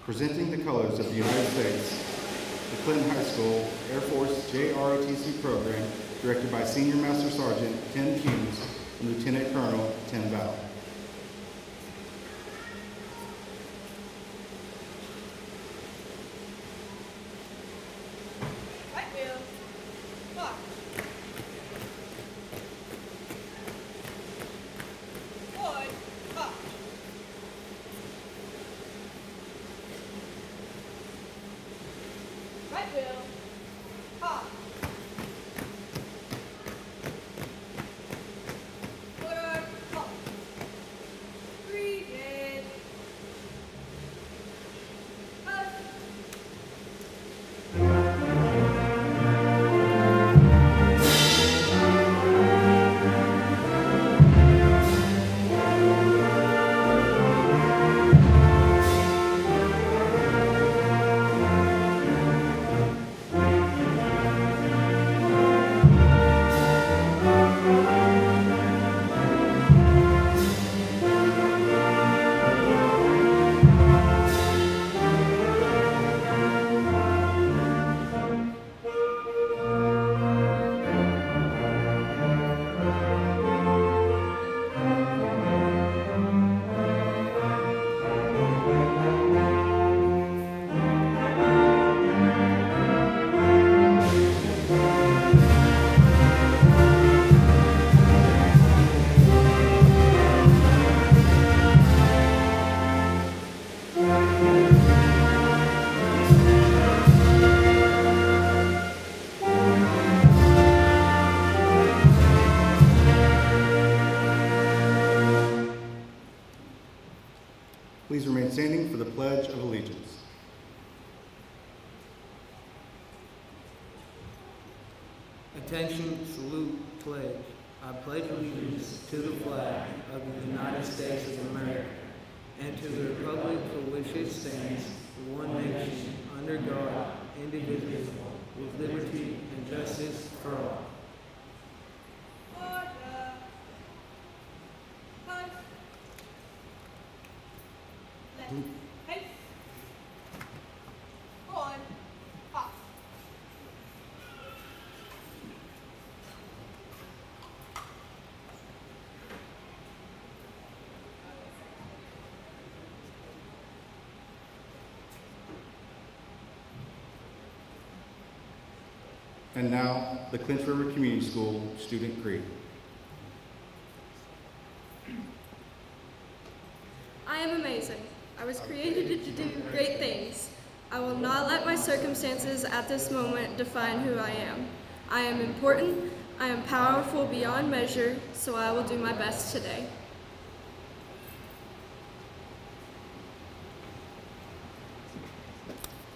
Presenting the colors of the United States, the Clinton High School Air Force JROTC program, directed by Senior Master Sergeant Tim Hughes and Lieutenant Colonel Tim Val. Please remain standing for the Pledge of Allegiance. Attention, salute, pledge. I pledge allegiance to the flag of the United States of America and to the republic for which it stands, one nation, under God, indivisible, with liberty and justice for all. And now, the Clinch River Community School Student Creed. I am amazing. I was created to do great things. I will not let my circumstances at this moment define who I am. I am important, I am powerful beyond measure, so I will do my best today.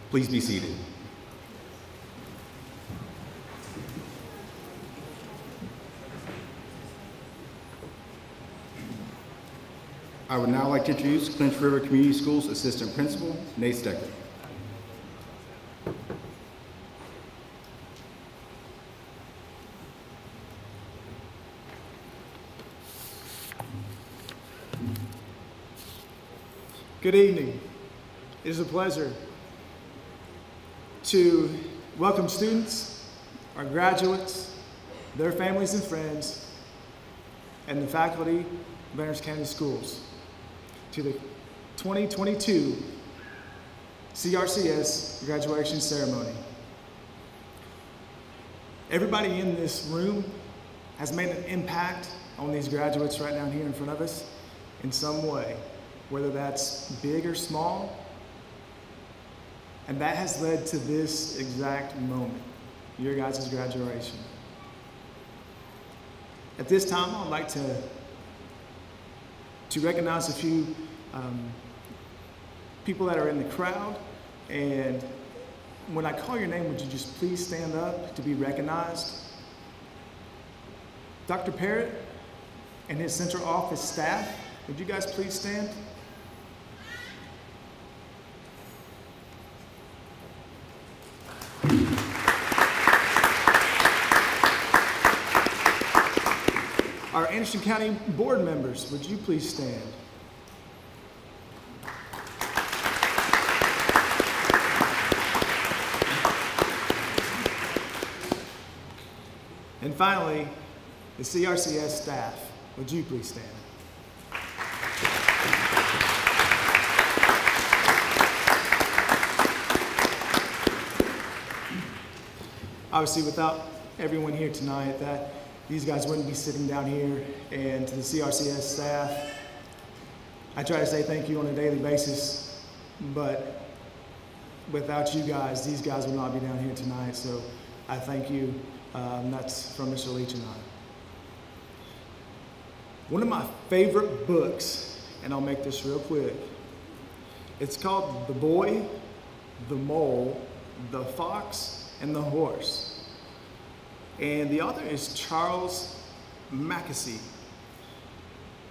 Please be seated. I would now like to introduce Clinch River Community Schools Assistant Principal, Nate Stecker. Good evening. It is a pleasure to welcome students, our graduates, their families and friends, and the faculty of Anderson County Schools to the 2022 CRCS graduation ceremony. Everybody in this room has made an impact on these graduates right down here in front of us in some way, whether that's big or small, and that has led to this exact moment, your guys' graduation. At this time, I'd like to recognize a few people that are in the crowd, and when I call your name, would you just please stand up to be recognized? Dr. Parrott and his central office staff, would you guys please stand? Our Anderson County board members, would you please stand? And finally, the CRCS staff, would you please stand? Obviously, without everyone here tonight, these guys wouldn't be sitting down here. And to the CRCS staff, I try to say thank you on a daily basis, but without you guys, these guys would not be down here tonight. So I thank you. That's from Mr. Leach and I. One of my favorite books, and I'll make this real quick, it's called The Boy, the Mole, the Fox, and the Horse. And the author is Charles Mackesy.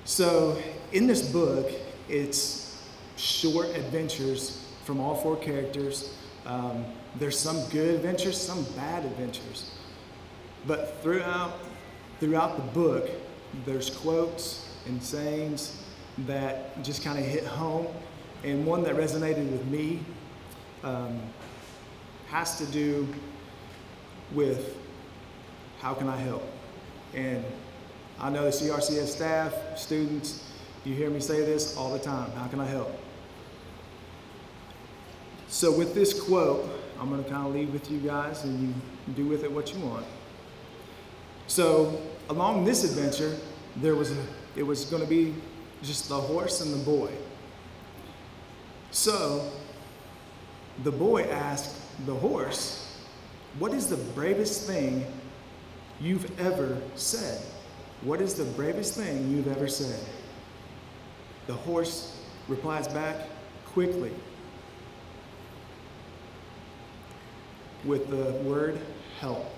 So in this book, it's short adventures from all four characters. There's some good adventures, some bad adventures. But throughout the book, there's quotes and sayings that just kind of hit home. And one that resonated with me has to do with how can I help? And I know the CRCS staff, students, you hear me say this all the time. How can I help? So with this quote, I'm going to kind of leave with you guys and you do with it what you want. So along this adventure, it was going to be just the horse and the boy. So the boy asked the horse, "What is the bravest thing you've ever said? What is the bravest thing you've ever said?" The horse replies back quickly with the word help.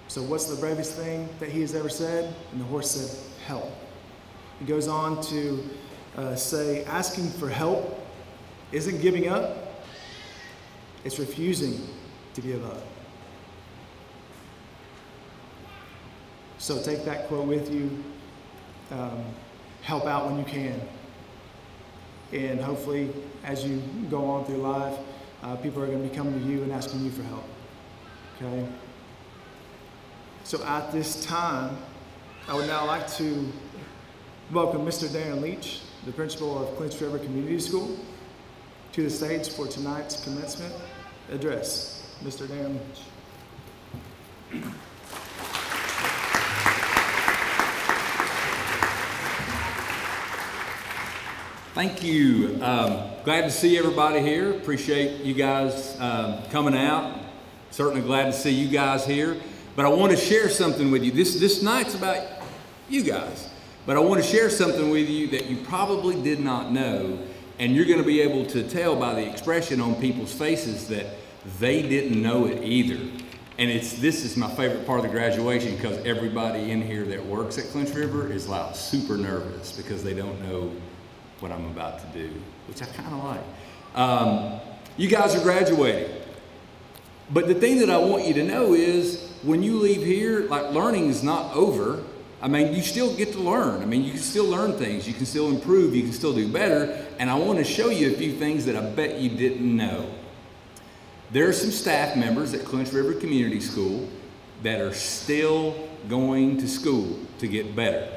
So what's the bravest thing that he has ever said? And the horse said, help. He goes on to say, asking for help isn't giving up, it's refusing to give up. So take that quote with you. Help out when you can. And hopefully, as you go on through life, people are going to be coming to you and asking you for help. Okay? So at this time, I would now like to welcome Mr. Darren Leach, the principal of Clinch River Community School, to the stage for tonight's commencement address. Mr. Darren Leach. Thank you. Glad to see everybody here. Appreciate you guys coming out. Certainly glad to see you guys here. But I want to share something with you. This night's about you guys. But I want to share something with you that you probably did not know. And you're going to be able to tell by the expression on people's faces that they didn't know it either. And this is my favorite part of the graduation, because everybody in here that works at Clinch River is like super nervous because they don't know what I'm about to do, which I kind of like. You guys are graduating. But the thing that I want you to know is when you leave here, like, learning is not over. I mean, you still get to learn. I mean, you can still learn things. You can still improve. You can still do better. And I want to show you a few things that I bet you didn't know. There are some staff members at Clinch River Community School that are still going to school to get better.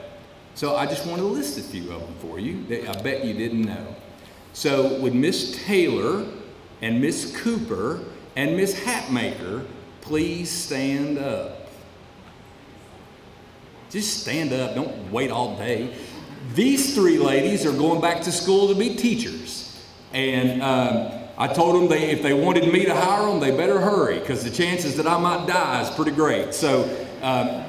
So I just want to list a few of them for you that I bet you didn't know. So would Miss Taylor and Miss Cooper and Miss Hatmaker please stand up? Just stand up, don't wait all day. These three ladies are going back to school to be teachers. And I told them if they wanted me to hire them, they better hurry, because the chances that I might die is pretty great. So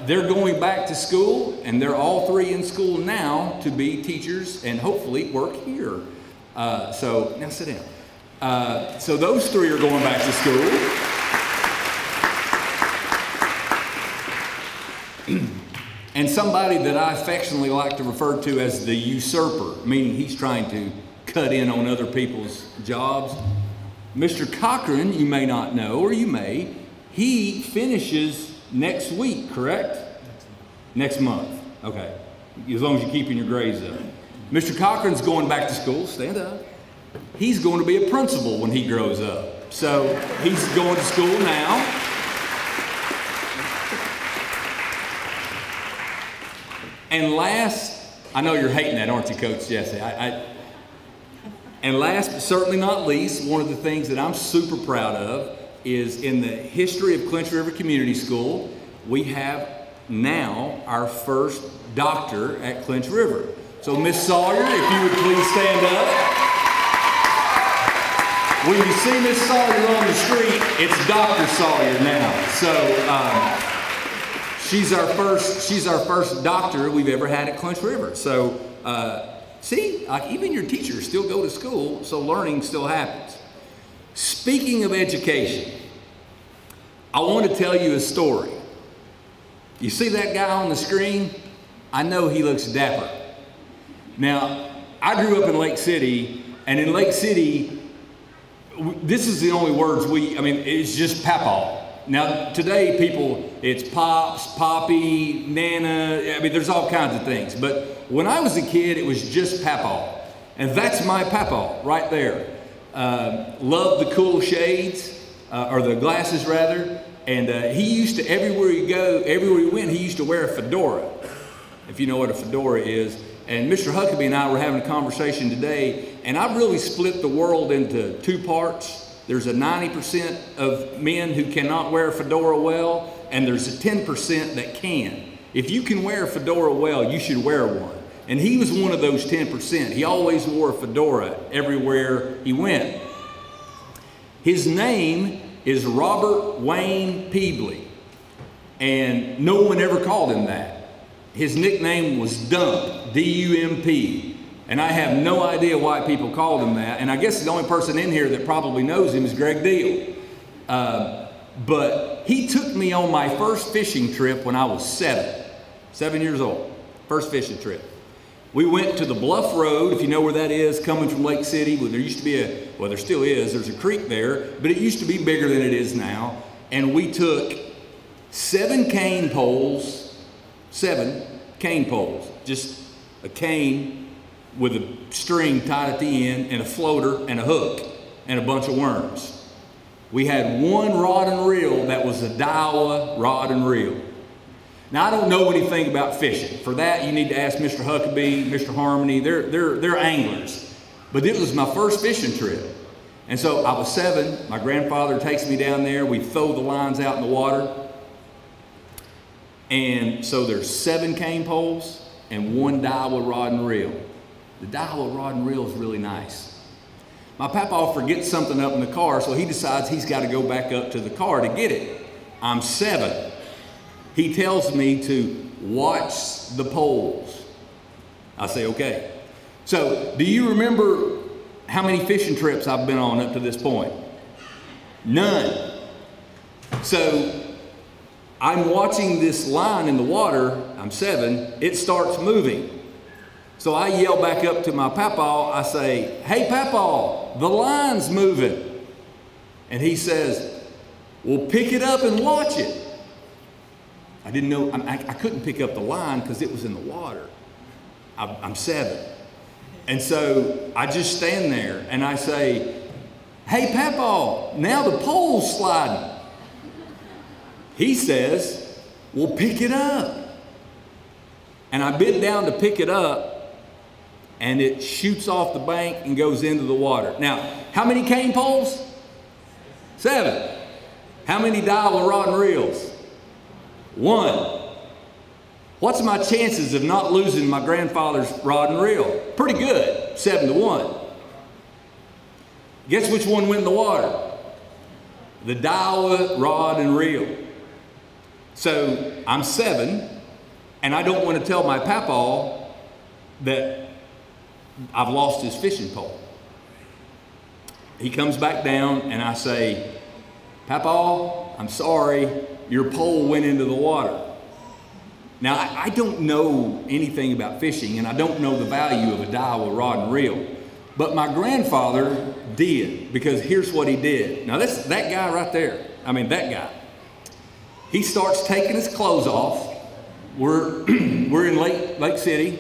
they're going back to school, and they're all three in school now to be teachers and hopefully work here. So now sit down. So those three are going back to school. And somebody that I affectionately like to refer to as the usurper, meaning he's trying to cut in on other people's jobs. Mr. Cochran, you may not know, or you may, he finishes next week, correct? Next month. Okay. As long as you're keeping your grades up. Mr. Cochran's going back to school. Stand up. He's going to be a principal when he grows up. So he's going to school now. And last, I know you're hating that, aren't you, Coach Jesse? And last but certainly not least, one of the things that I'm super proud of is in the history of Clinch River Community School, we have now our first doctor at Clinch River. So Miss Sawyer, if you would please stand up. When you see Miss Sawyer on the street, it's Dr. Sawyer now. So she's our first doctor we've ever had at Clinch River. So see, like, even your teachers still go to school, so learning still happens. Speaking of education, I want to tell you a story. You see that guy on the screen? I know he looks dapper. Now, I grew up in Lake City, and in Lake City, this is the only words it's just papaw. Now, today, people, it's pops, poppy, nana, there's all kinds of things. But when I was a kid, it was just papaw. And that's my papaw right there. Loved the cool shades, or the glasses rather. And he used to, everywhere he went, he used to wear a fedora, if you know what a fedora is. And Mr. Huckabee and I were having a conversation today, and I've really split the world into two parts. There's a 90% of men who cannot wear a fedora well, and there's a 10% that can. If you can wear a fedora well, you should wear one. And he was one of those 10%. He always wore a fedora everywhere he went. His name is Robert Wayne Peebley, and no one ever called him that. His nickname was Dump, D-U-M-P. And I have no idea why people called him that. And I guess the only person in here that probably knows him is Greg Deal. But he took me on my first fishing trip when I was 7 years old. First fishing trip. We went to the Bluff Road, if you know where that is, coming from Lake City. Well, there used to be there still is, there's a creek there, but it used to be bigger than it is now. And we took 7 cane poles, just a cane with a string tied at the end, and a floater and a hook and a bunch of worms. We had one rod and reel that was a Daiwa rod and reel. Now, I don't know anything about fishing. For that, you need to ask Mr. Huckabee, Mr. Harmony. They're anglers. But it was my first fishing trip. And so I was 7. My grandfather takes me down there. We throw the lines out in the water. And so there's 7 cane poles and 1 Daiwa rod and reel. The Daiwa rod and reel is really nice. My papa forgets something up in the car, so he decides he's got to go back up to the car to get it. I'm 7. He tells me to watch the poles. I say, okay. So, do you remember how many fishing trips I've been on up to this point? None. So, I'm watching this line in the water, I'm 7, it starts moving. So I yell back up to my papaw, I say, "Hey papaw, the line's moving." And he says, "Well, pick it up and watch it." I didn't know, I couldn't pick up the line because it was in the water. I'm 7. And so I just stand there and I say, "Hey papaw, now the pole's sliding." He says, "Well, pick it up." And I bend down to pick it up, and it shoots off the bank and goes into the water. Now, how many cane poles? 7. How many Daiwa rod and reels? 1. What's my chances of not losing my grandfather's rod and reel? Pretty good, 7-1. Guess which one went in the water? The Daiwa rod and reel. So I'm 7, and I don't want to tell my papaw that I've lost his fishing pole. He comes back down and I say, "Papaw, I'm sorry, your pole went into the water." Now, I don't know anything about fishing, and I don't know the value of a Daiwa rod and reel, but my grandfather did, because here's what he did. Now, that's that guy right there. I mean, that guy. He starts taking his clothes off. We're in Lake City.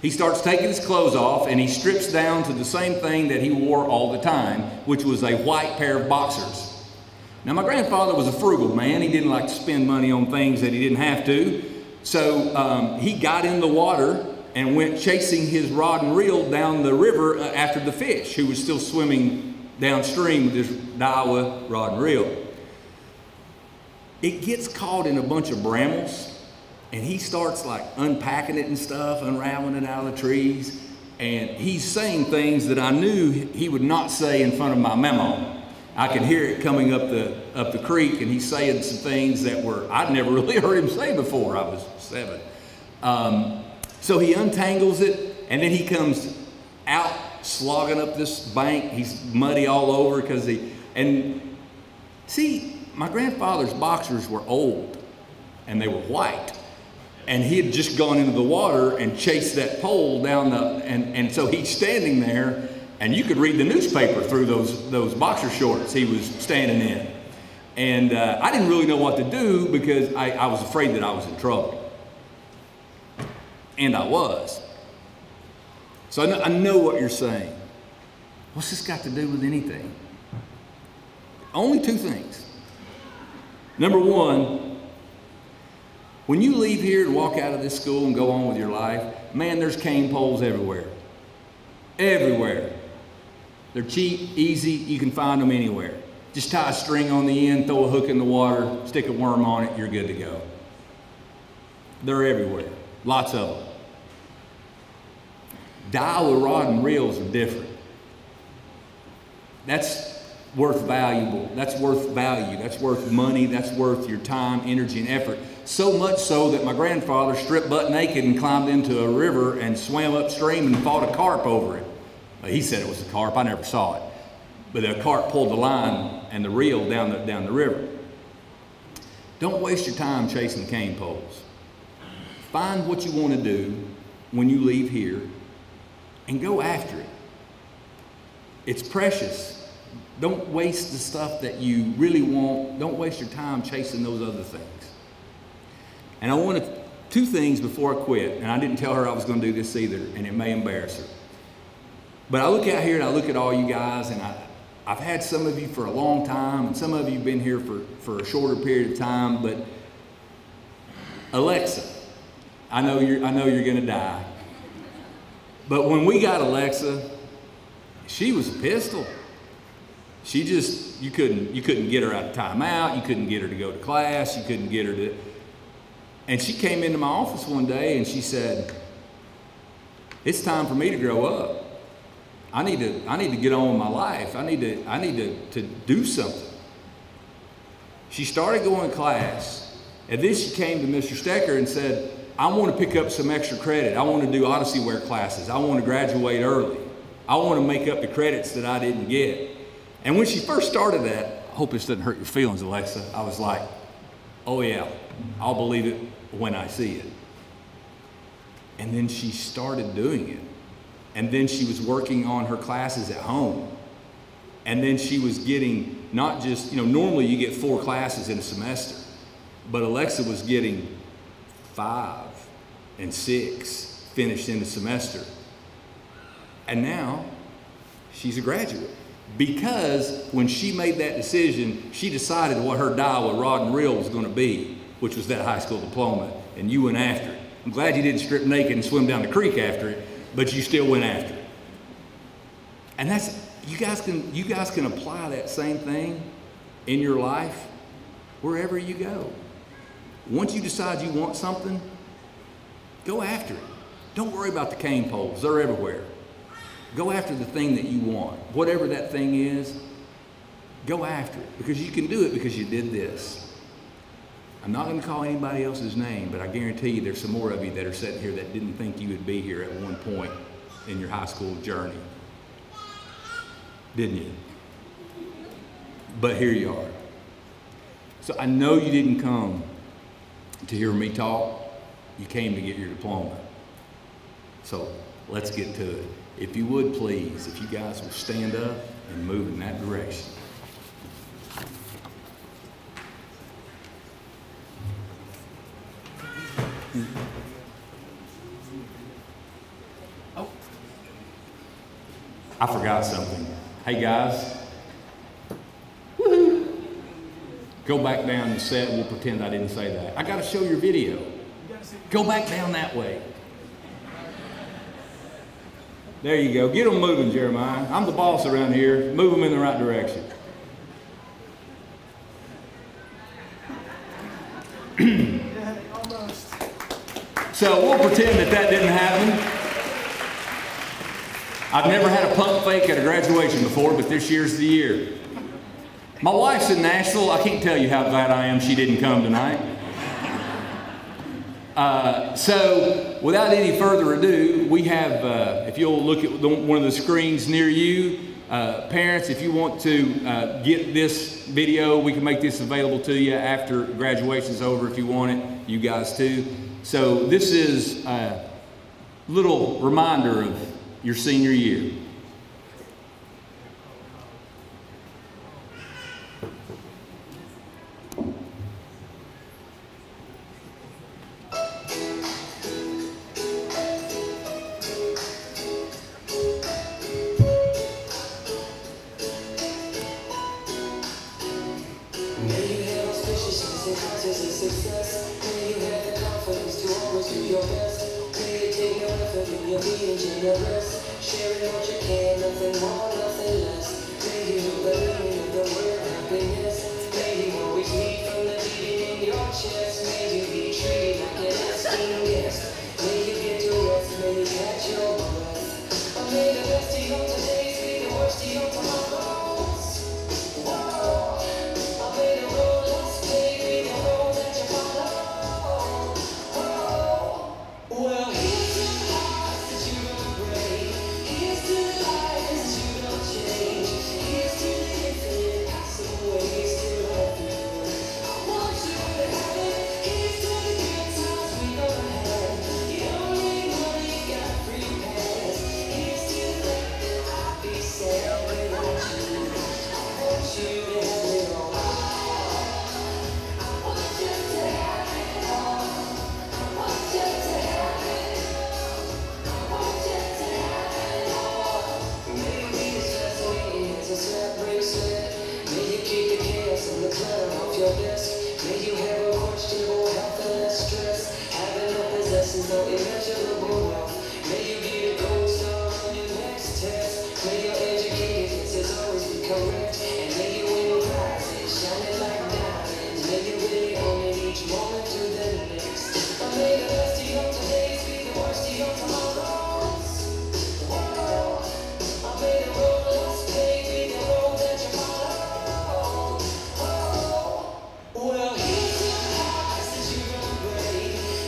He starts taking his clothes off, and he strips down to the same thing that he wore all the time, which was a white pair of boxers. Now, my grandfather was a frugal man. He didn't like to spend money on things that he didn't have to. So he got in the water and went chasing his rod and reel down the river after the fish, who was still swimming downstream with his Daiwa rod and reel. It gets caught in a bunch of brambles, and he starts like unpacking it and stuff, unraveling it out of the trees, and he's saying things that I knew he would not say in front of my mama. I could hear it coming up the creek, and he's saying some things that I'd never really heard him say before. I was 7. So he untangles it, and then he comes out slogging up this bank. He's muddy all over see, my grandfather's boxers were old, and they were white. And he had just gone into the water and chased that pole down and so he's standing there, and you could read the newspaper through those boxer shorts he was standing in. And I didn't really know what to do, because I was afraid that I was in trouble. And I was. So I know what you're saying. What's this got to do with anything? Only 2 things. Number 1, when you leave here and walk out of this school and go on with your life, man, there's cane poles everywhere. Everywhere. They're cheap, easy, you can find them anywhere. Just tie a string on the end, throw a hook in the water, stick a worm on it, you're good to go. They're everywhere, lots of them. Daiwa rod and reels are different. That's worth value, that's worth money, that's worth your time, energy, and effort. So much so that my grandfather stripped butt naked and climbed into a river and swam upstream and fought a carp over it. He said it was a carp, I never saw it. But the carp pulled the line and the reel down the river. Don't waste your time chasing cane poles. Find what you want to do when you leave here and go after it. It's precious. Don't waste the stuff that you really want. Don't waste your time chasing those other things. And I wanted 2 things before I quit, and I didn't tell her I was going to do this either, and it may embarrass her. But I look out here and I look at all you guys, and I've had some of you for a long time, and some of you have been here for a shorter period of time, but Alexa, I know you're going to die. But when we got Alexa, she was a pistol. She just, you couldn't get her out of timeout, you couldn't get her to go to class, you couldn't get her to, and she came into my office one day and she said, "It's time for me to grow up. I need to get on with my life. I need to do something." She started going to class, and then she came to Mr. Stecker and said, "I want to pick up some extra credit. I want to do Odyssey Wear classes. I want to graduate early. I want to make up the credits that I didn't get." And when she first started that, I hope this doesn't hurt your feelings, Alexa, I was like, Oh yeah, I'll believe it when I see it. And then she started doing it. And then she was working on her classes at home. And then she was getting not just, normally you get 4 classes in a semester, but Alexa was getting 5 and 6 finished in a semester. And now she's a graduate. Because when she made that decision, she decided what her dial with rod and reel was going to be, which was that high school diploma, and you went after it. I'm glad you didn't strip naked and swim down the creek after it, but you still went after it. And that's, you guys can apply that same thing in your life wherever you go. Once you decide you want something, go after it. Don't worry about the cane poles, they're everywhere. Go after the thing that you want. Whatever that thing is, go after it, because you can do it because you did this. I'm not going to call anybody else's name, but I guarantee you there's some more of you that are sitting here that didn't think you would be here at one point in your high school journey. Didn't you? But here you are. So I know you didn't come to hear me talk. You came to get your diploma. So let's get to it. If you would please, if you guys will stand up and move in that direction. Oh, I forgot something. Hey guys, woo-hoo. Go back down the set and we'll pretend I didn't say that. I got to show your video. Go back down that way. There you go. Get them moving, Jeremiah. I'm the boss around here. Move them in the right direction. So we'll pretend that didn't happen. I've never had a pump fake at a graduation before, but this year's the year. My wife's in Nashville. I can't tell you how glad I am she didn't come tonight. So without any further ado, we have, if you'll look at one of the screens near you, parents, if you want to get this video, we can make this available to you after graduation's over if you want it, you guys too. So this is a little reminder of your senior year.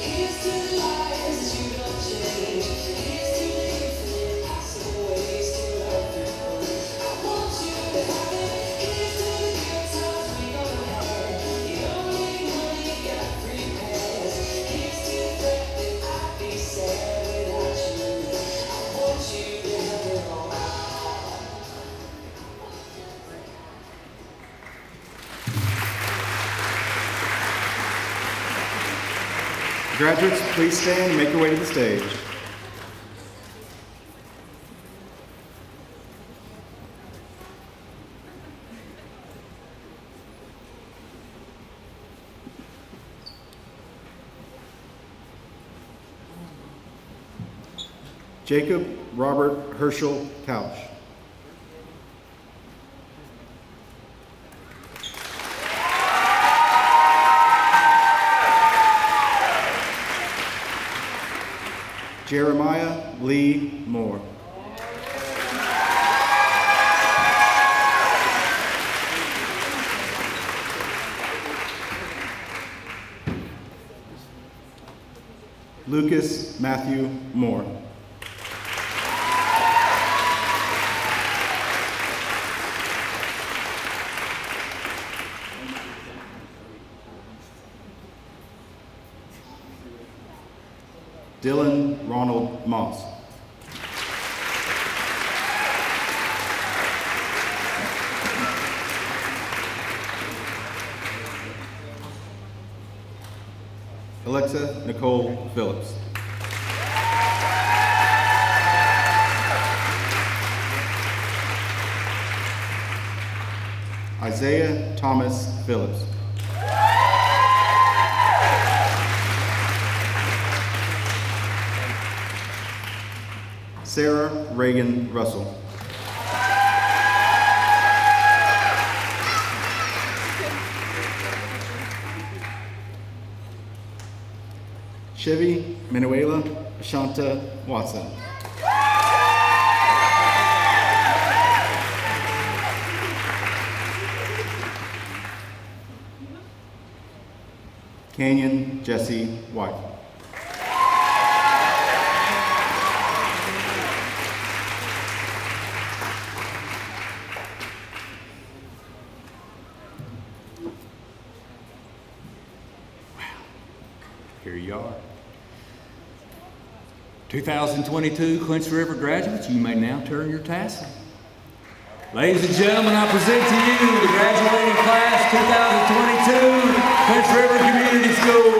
Here's to the lives that you don't change. Graduates, please stand and make your way to the stage. Jacob Robert Herschel Couch. Jeremiah Lee Moore. Lucas Matthew Moore. Dylan Ronald Moss. Alexa Nicole Phillips. Isaiah Thomas Phillips. Sarah Reagan Russell. Chevy Manuela Ashanta Watson. Canyon Jesse White. Here you are. 2022 Clinch River graduates, you may now turn your tassel. Ladies and gentlemen, I present to you the graduating class 2022 Clinch River Community School.